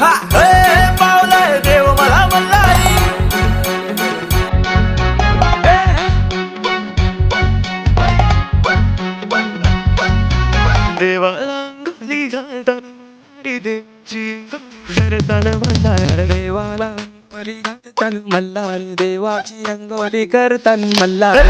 हा हे पावलाय देव मला मल्हारी देवाला अंगुली घालताना देवची करताना मल्हार देवाला अंगुली घालताना मल्हार देवाची अंगुली करताना मल्हार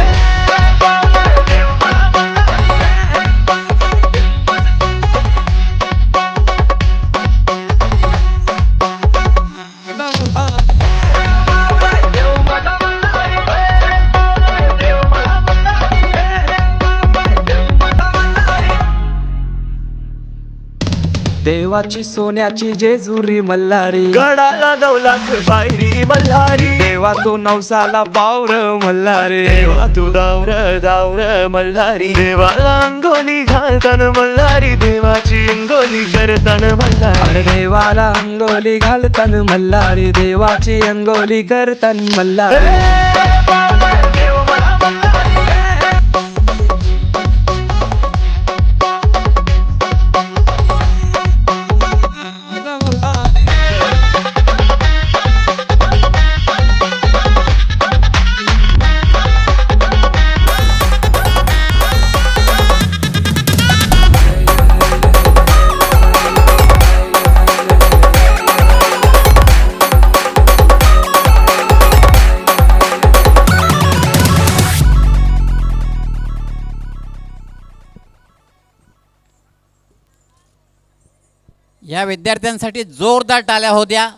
देवाची सोन्याची जेजुरी मल्हारी गडाला दौलात पायरी मल्हारी देवा तू नवसाला पावर मल्हारी देवा तू दावर दावर मल्हारी देवाला अंगोली घालताना मल्हारी देवाची अंगोली करताना मल्हारी देवाला अंगोली घालताना मल्हारी देवाची अंगोली करताना मल्हारी या विद्यार्थ्यांसाठी जोरदार टाळ्या होऊ द्या.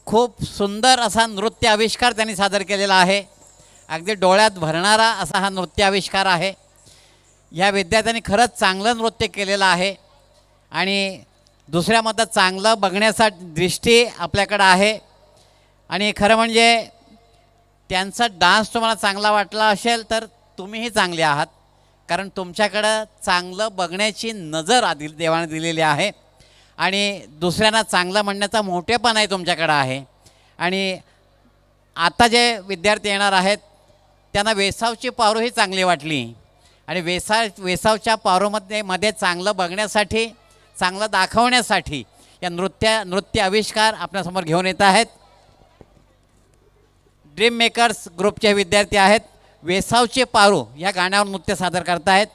खूप सुंदर असा नृत्य आविष्कार त्यांनी सादर केलेला आहे. अगदी डोळ्यात भरणारा असा हा नृत्य आविष्कार आहे. या विद्यार्थ्यांनी खरंच चांगलं नृत्य केलेलं आहे आणि दुसऱ्या मतात चांगलं बघण्यासाठी दृष्टी आपल्याकडं आहे. आणि खरं म्हणजे त्यांचा डान्स तुम्हाला चांगला वाटला असेल तर तुम्हीही चांगले आहात, कारण तुमच्याकडं चांगलं बघण्याची नजर आधी देवाने दिलेली आहे आणि दुसऱ्यांना चांगलं म्हणण्याचा मोठेपण आहे तुमच्याकडं आहे. आणि आता जे विद्यार्थी येणार आहेत त्यांना वेसावची पावरोही चांगली वाटली आणि वेसावच्या पावरोमध्ये चांगलं बघण्यासाठी चांगलं दाखवण्यासाठी या नृत्य आविष्कार आपल्यासमोर घेऊन येत आहेत. ड्रीम मेकर्स ग्रुपचे विद्यार्थी आहेत. वेसावचे पारो या गाण्यावर नृत्य सादर करत आहेत.